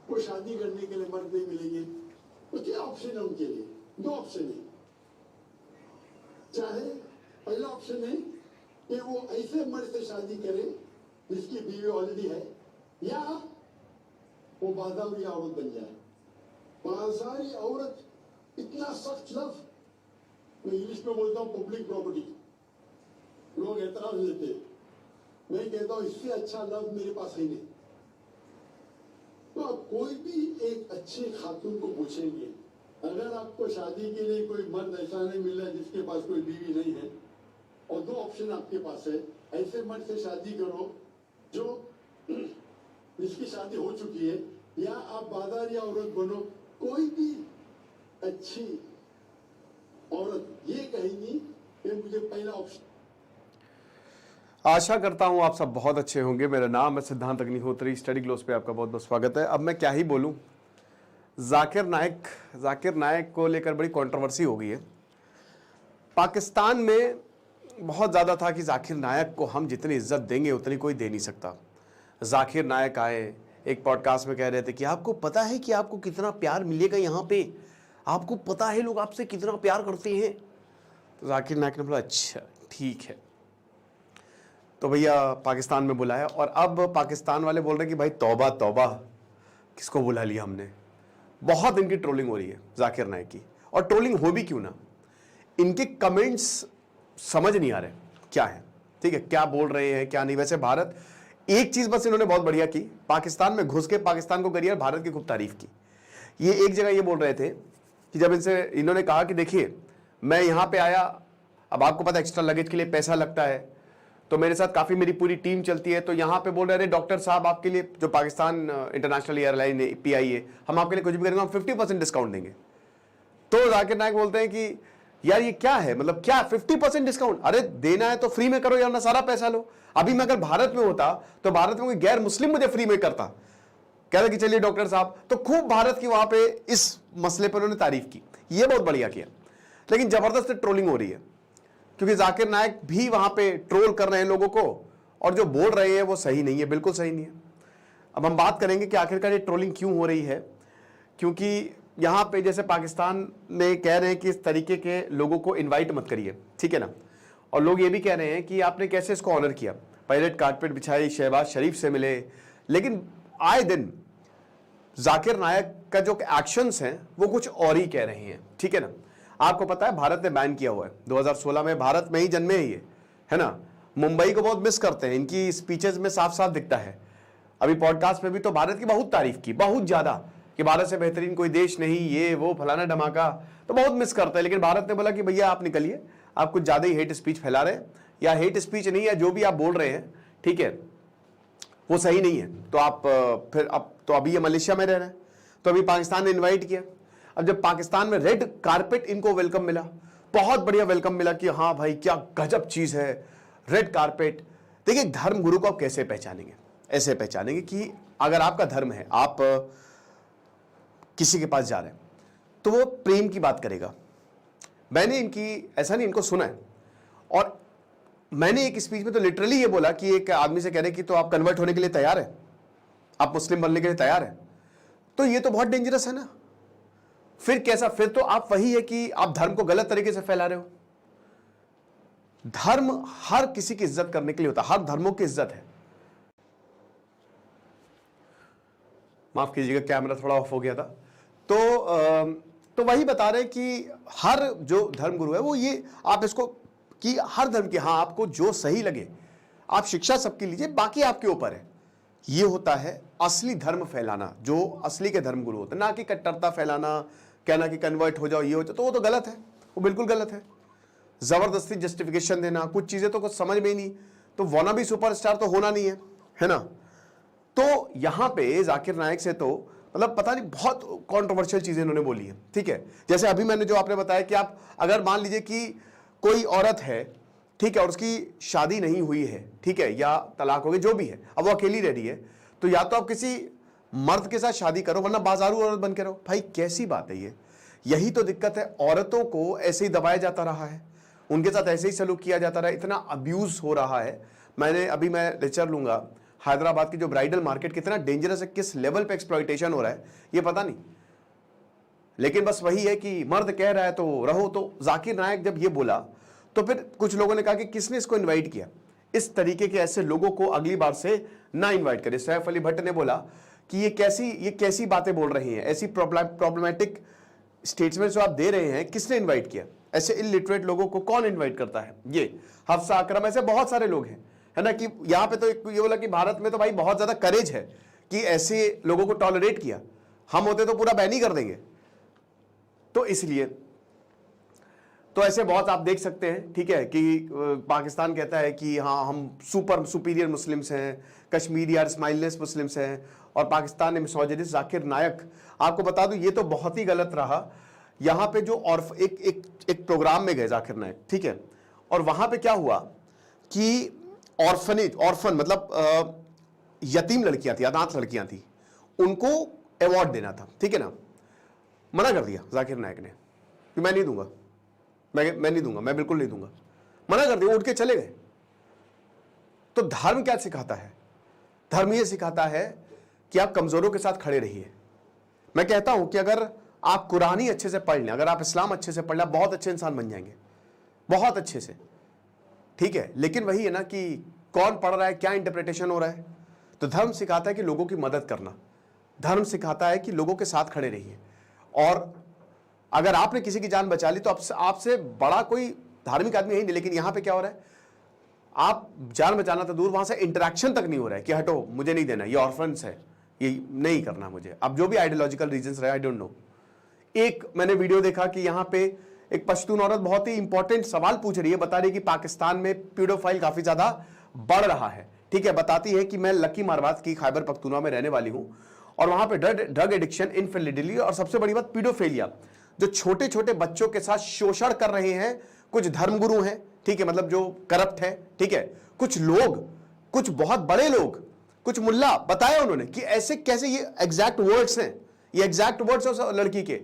वो शादी करने के लिए मर्द नहीं मिलेंगे, तो क्या ऑप्शन है उनके लिए? दो ऑप्शन है। चाहे पहला ऑप्शन है कि वो ऐसे मर्द से शादी करे जिसकी बीवी ऑलरेडी है, या वो बाजारी औरत बन जाए। बाजारी औरत इतना सख्त लफ्ज, मैं इंग्लिश में बोलता हूं पब्लिक प्रॉपर्टी, लोग एतराज लेते, मैं कहता हूं इससे अच्छा लफ्ज मेरे पास है नहीं। तो आप कोई भी एक अच्छी खातून को पूछेंगे, अगर आपको शादी के लिए कोई मर्द ऐसा नहीं मिल रहा है जिसके पास कोई बीवी नहीं है, और दो ऑप्शन आपके पास है, ऐसे मर्द से शादी करो जो जिसकी शादी हो चुकी है, या आप बाजारी औरत बनो। कोई भी अच्छी औरत ये कहेगी कि मुझे पहला ऑप्शन। आशा करता हूं आप सब बहुत अच्छे होंगे। मेरा नाम है सिद्धांत अग्निहोत्री, स्टडी ग्लोस पे आपका बहुत बहुत स्वागत है। अब मैं क्या ही बोलूं, जाकिर नायक को लेकर बड़ी कंट्रोवर्सी हो गई है। पाकिस्तान में बहुत ज़्यादा था कि जाकिर नायक को हम जितनी इज्जत देंगे उतनी कोई दे नहीं सकता। जाकिर नायक आए, एक पॉडकास्ट में कह रहे थे कि आपको पता है कि आपको कितना प्यार मिलेगा यहाँ पे, आपको पता है लोग आपसे कितना प्यार करते हैं। तो जाकिर नायक ने बोला अच्छा ठीक है, तो भैया पाकिस्तान में बुलाया, और अब पाकिस्तान वाले बोल रहे हैं कि भाई तौबा तौबा, किसको बुला लिया हमने। बहुत इनकी ट्रोलिंग हो रही है जाकिर नायक की, और ट्रोलिंग हो भी क्यों ना, इनके कमेंट्स समझ नहीं आ रहे क्या है, ठीक है, क्या बोल रहे हैं क्या नहीं। वैसे भारत, एक चीज बस इन्होंने बहुत बढ़िया की, पाकिस्तान में घुस के पाकिस्तान को करिए, भारत की खूब तारीफ की। ये एक जगह ये बोल रहे थे कि जब इन्होंने कहा कि देखिए मैं यहां पे आया, अब आपको पता एक्स्ट्रा लगेज के लिए पैसा लगता है, तो मेरे साथ काफी मेरी पूरी टीम चलती है, तो यहां पे बोल रहे थे डॉक्टर साहब आपके लिए, जो पाकिस्तान इंटरनेशनल एयरलाइन है PIA, हम आपके लिए कुछ भी करेंगे, हम 50% डिस्काउंट देंगे। तो जाकिर नायक बोलते हैं कि यार ये क्या है, मतलब क्या 50% डिस्काउंट, अरे देना है तो फ्री में करो यार ना, सारा पैसा लो। अभी मैं अगर भारत में होता तो भारत में कोई गैर मुस्लिम मुझे फ्री में करता, कहता कि चलिए डॉक्टर साहब, तो खूब भारत की वहां पे इस मसले पर उन्होंने तारीफ की, ये बहुत बढ़िया किया। लेकिन जबरदस्त ट्रोलिंग हो रही है, क्योंकि जाकिर नायक भी वहां पे ट्रोल कर रहे हैं लोगों को, और जो बोल रहे हैं वो सही नहीं है, बिल्कुल सही नहीं है। अब हम बात करेंगे कि आखिरकार ये ट्रोलिंग क्यों हो रही है, क्योंकि यहां पे जैसे पाकिस्तान में कह रहे हैं कि इस तरीके के लोगों को इनवाइट मत करिए, ठीक है ना, और लोग ये भी कह रहे हैं कि आपने कैसे इसको ऑनर किया, पहले कारपेट बिछाई, शहबाज शरीफ से मिले। लेकिन आए दिन जाकिर नायक का जो एक्शंस हैं वो कुछ और ही कह रहे हैं, ठीक है ना। आपको पता है भारत ने बैन किया हुआ है, 2016 में भारत में ही जन्मे ही है ना। मुंबई को बहुत मिस करते हैं, इनकी स्पीचेस में साफ साफ दिखता है। अभी पॉडकास्ट में भी तो भारत की बहुत तारीफ की, बहुत ज्यादा, कि भारत से बेहतरीन कोई देश नहीं, ये वो फलाना धमाका, तो बहुत मिस करते हैं। लेकिन भारत ने बोला कि भैया आप निकलिए, आप कुछ ज्यादा ही हेट स्पीच फैला रहे हैं, या हेट स्पीच नहीं है, जो भी आप बोल रहे हैं ठीक है वो सही नहीं है, तो आप फिर अब तो अभी ये मलेशिया में रह रहे हैं, तो अभी पाकिस्तान ने इन्वाइट किया। अब जब पाकिस्तान में रेड कारपेट इनको वेलकम मिला, बहुत बढ़िया वेलकम मिला कि हाँ भाई क्या गजब चीज है, रेड कारपेट। देखिए धर्म गुरु को आप कैसे पहचानेंगे, ऐसे पहचानेंगे कि अगर आपका धर्म है, आप किसी के पास जा रहे हैं तो वो प्रेम की बात करेगा। मैंने इनकी ऐसा नहीं, इनको सुना है, और मैंने एक स्पीच में तो लिटरली ये बोला कि एक आदमी से कह रहे कि तो आप कन्वर्ट होने के लिए तैयार है, आप मुस्लिम बनने के लिए तैयार है, तो ये तो बहुत डेंजरस है ना। फिर कैसा, फिर तो आप वही है कि आप धर्म को गलत तरीके से फैला रहे हो। धर्म हर किसी की इज्जत करने के लिए होता है, हर धर्मों की इज्जत है। माफ कीजिएगा कैमरा थोड़ा ऑफ हो गया था। तो वही बता रहे हैं कि हर जो धर्म गुरु है वो ये, आप इसको कि हर धर्म के, हाँ आपको जो सही लगे आप शिक्षा सबकी लीजिए, बाकी आपके ऊपर है। ये होता है असली धर्म फैलाना, जो असली के धर्म गुरु होते हैं, ना कि कट्टरता फैलाना, कहना कि कन्वर्ट हो जाओ, ये हो जाओ, तो वो तो गलत है, वो बिल्कुल गलत है। जबरदस्ती जस्टिफिकेशन देना, कुछ चीजें तो कुछ समझ में ही नहीं, तो वाना भी सुपरस्टार तो होना नहीं है ना। तो यहां पे जाकिर नायक से तो मतलब पता नहीं बहुत कंट्रोवर्शियल चीजें इन्होंने बोली है, ठीक है। जैसे अभी मैंने जो आपने बताया कि आप अगर मान लीजिए कि कोई औरत है, ठीक है, और उसकी शादी नहीं हुई है, ठीक है, या तलाक हो गई, जो भी है, अब वो अकेली रह रही है, तो या तो आप किसी मर्द के साथ शादी करो, वरना बाजारू औरत बन के रहो। भाई कैसी बात है ये, यही तो दिक्कत है। औरतों को ऐसे ही दबाया जाता रहा है, उनके साथ ऐसे ही सलूक किया जाता रहा है, इतना अब्यूज हो रहा है। मैं लेक्चर लूंगा हैदराबाद की जो ब्राइडल मार्केट कितना डेंजरस है, किस लेवल पे एक्सप्लॉइटेशन हो रहा है ये पता नहीं। लेकिन बस वही है कि मर्द कह रहा है तो रहो। तो जाकिर नायक जब ये बोला तो फिर कुछ लोगों ने कहा कि किसने इसको इनवाइट किया, इस तरीके के ऐसे लोगों को अगली बार से ना इनवाइट करे। सैफ अली भट्ट ने बोला कि ये कैसी बातें बोल रही हैं, ऐसी प्रॉब्लमेटिक स्टेटमेंट्स जो आप दे रहे हैं, किसने इनवाइट किया, ऐसे इलिटरेट लोगों को कौन इनवाइट करता है। ये हफ्सा अकरम, ऐसे बहुत सारे लोग हैं, है ना। कि यहां पे तो ये बोला कि भारत में तो भाई बहुत ज्यादा करेज है कि ऐसे लोगों को टॉलरेट किया, हम होते तो पूरा बैन ही कर देंगे। तो इसलिए तो ऐसे बहुत आप देख सकते हैं, ठीक है, कि पाकिस्तान कहता है कि हाँ हम सुपीरियर मुस्लिम्स हैं, कश्मीरी यार स्माइलनेस मुस्लिम्स हैं, और पाकिस्तान ने मिसोजिनिस्ट जाकिर नायक। आपको बता दूं ये तो बहुत ही गलत रहा। यहाँ पे जो एक प्रोग्राम में गए जाकिर नायक, ठीक है, और वहां पे क्या हुआ कि ऑर्फन मतलब यतीम लड़कियां थी, अनाथ लड़कियां थी, उनको अवार्ड देना था, ठीक है ना। मना कर दिया जाकिर नायक ने कि मैं नहीं दूंगा, मैं नहीं दूंगा, मैं बिल्कुल नहीं दूंगा, मना कर दिया, उठ के चले गए। तो धर्म क्या सिखाता है? धर्म ये सिखाता है कि आप कमजोरों के साथ खड़े रहिए। मैं कहता हूं कि अगर आप कुरान ही अच्छे से पढ़ लें, अगर आप इस्लाम अच्छे से पढ़ लें, बहुत अच्छे इंसान बन जाएंगे, बहुत अच्छे से, ठीक है। लेकिन वही है ना कि कौन पढ़ रहा है, क्या इंटरप्रिटेशन हो रहा है। तो धर्म सिखाता है कि लोगों की मदद करना, धर्म सिखाता है कि लोगों के साथ खड़े रहिए। और अगर आपने किसी की जान बचा ली तो आपसे बड़ा कोई धार्मिक आदमी है ही नहीं। लेकिन यहां पे क्या हो रहा है, आप जान बचाना तो दूर, वहां से इंटरेक्शन तक नहीं हो रहा है कि हटो मुझे नहीं देना, ये ऑर्फन्स है, ये नहीं करना मुझे। अब जो भी आइडियोलॉजिकल रीजंस रहे, आई डोंट नो। एक मैंने वीडियो देखा कि यहां पे एक पश्तून औरत बहुत ही इंपॉर्टेंट सवाल पूछ रही है, बता रही है कि पाकिस्तान में पीडोफाइल काफी ज्यादा बढ़ रहा है, ठीक है। बताती है कि मैं लकी मारवात की खैबर पख्तूनख्वा में रहने वाली हूं, और वहां पे ड्रग एडिक्शन, इनफिdelity, और सबसे बड़ी बात पीडोफेलिया, जो छोटे छोटे बच्चों के साथ शोषण कर रहे हैं कुछ धर्मगुरु हैं, ठीक है, मतलब जो करप्ट है, ठीक है, कुछ लोग, कुछ बहुत बड़े लोग, कुछ मुल्ला, बताया उन्होंने कि ऐसे कैसे, ये एग्जैक्ट वर्ड्स हैं, ये एग्जैक्ट वर्ड्स हैं उस लड़की के।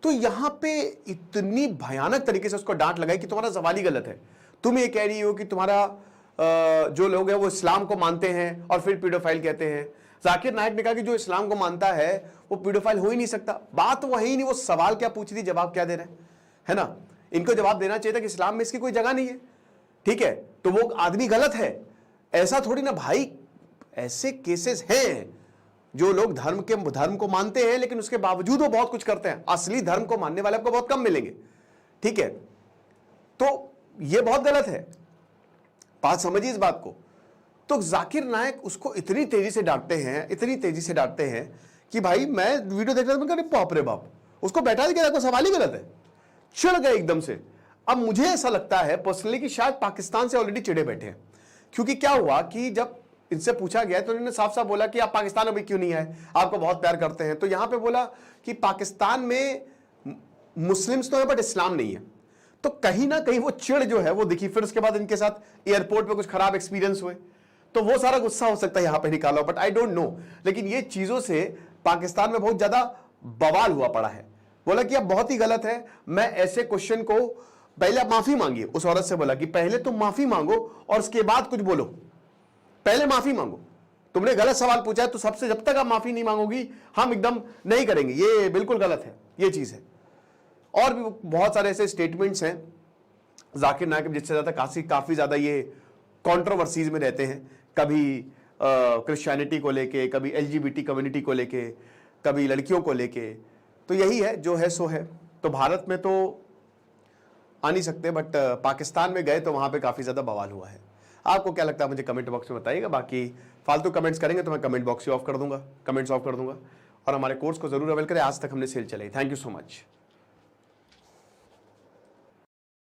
तो यहां पे इतनी भयानक तरीके से उसको डांट लगाई कि तुम्हारा सवाल ही गलत है। तुम ये कह रही हो कि तुम्हारा जो लोग हैं वो इस्लाम को मानते हैं और फिर पीडोफाइल कहते हैं। जाकिर नायक ने कहा कि जो इस्लाम को मानता है वो पीडोफाइल हो ही नहीं सकता। बात वो है ही नहीं, वो सवाल क्या पूछ रही, जवाब क्या दे रहे हैं, है ना। इनको जवाब देना चाहिए था कि इस्लाम में इसकी कोई जगह नहीं है, ठीक है, तो वो आदमी गलत है। ऐसा थोड़ी ना भाई, ऐसे केसेस हैं जो लोग धर्म को मानते हैं लेकिन उसके बावजूद वो बहुत कुछ करते हैं। असली धर्म को मानने वाले आपको बहुत कम मिलेंगे, ठीक है। तो ये बहुत गलत है, बात समझिए इस बात को। तो जाकिर नायक उसको इतनी तेजी से डांटते हैं कि भाई मैं वीडियो देख रहा था, मैं बाप रे बाप, उसको बैठा दिया, आपको सवाल ही गलत है, चिढ़ गए एकदम से। अब मुझे ऐसा लगता है पर्सनली कि शायद पाकिस्तान से ऑलरेडी चिढ़े बैठे हैं, क्योंकि क्या हुआ कि जब इनसे पूछा गया तो उन्होंने साफ साफ बोला कि आप पाकिस्तान में क्यों नहीं आए, आपको बहुत प्यार करते हैं। तो यहां पे बोला कि पाकिस्तान में मुस्लिम्स तो है बट इस्लाम नहीं है। तो कहीं ना कहीं वो चिढ़ जो है वो दिखी। फिर उसके बाद इनके साथ एयरपोर्ट पे कुछ खराब एक्सपीरियंस हुए, तो वो सारा गुस्सा हो सकता है यहां पे निकाला, बट आई डोंट नो। लेकिन ये चीजों से पाकिस्तान में बहुत ज्यादा बवाल हुआ पड़ा है। बोला कि अब बहुत ही गलत है, मैं ऐसे क्वेश्चन को, पहले आप माफी मांगिए। उस औरत से बोला कि पहले तुम माफी मांगो और उसके बाद कुछ बोलो, पहले माफी मांगो। तुमने गलत सवाल पूछा है तो सबसे, जब तक आप माफी नहीं मांगोगी हम एकदम नहीं करेंगे, ये बिल्कुल गलत है, ये चीज है। और भी बहुत सारे ऐसे स्टेटमेंट्स हैं जाकिर नायक जिससे ज्यादा काफी ज्यादा ये कंट्रोवर्सीज में रहते हैं। कभी क्रिश्चियनिटी को लेके, कभी LGBT कम्युनिटी को लेके, कभी लड़कियों को लेके। तो यही है, जो है सो है। तो भारत में तो आ नहीं सकते, बट पाकिस्तान में गए तो वहां पे काफी ज्यादा बवाल हुआ है। आपको क्या लगता है मुझे कमेंट बॉक्स में बताइएगा। बाकी फालतू कमेंट्स करेंगे तो मैं कमेंट्स ऑफ कर दूंगा। और हमारे कोर्स को जरूर अवेल करें। आज तक हमने सेल चलाई। Thank you so much.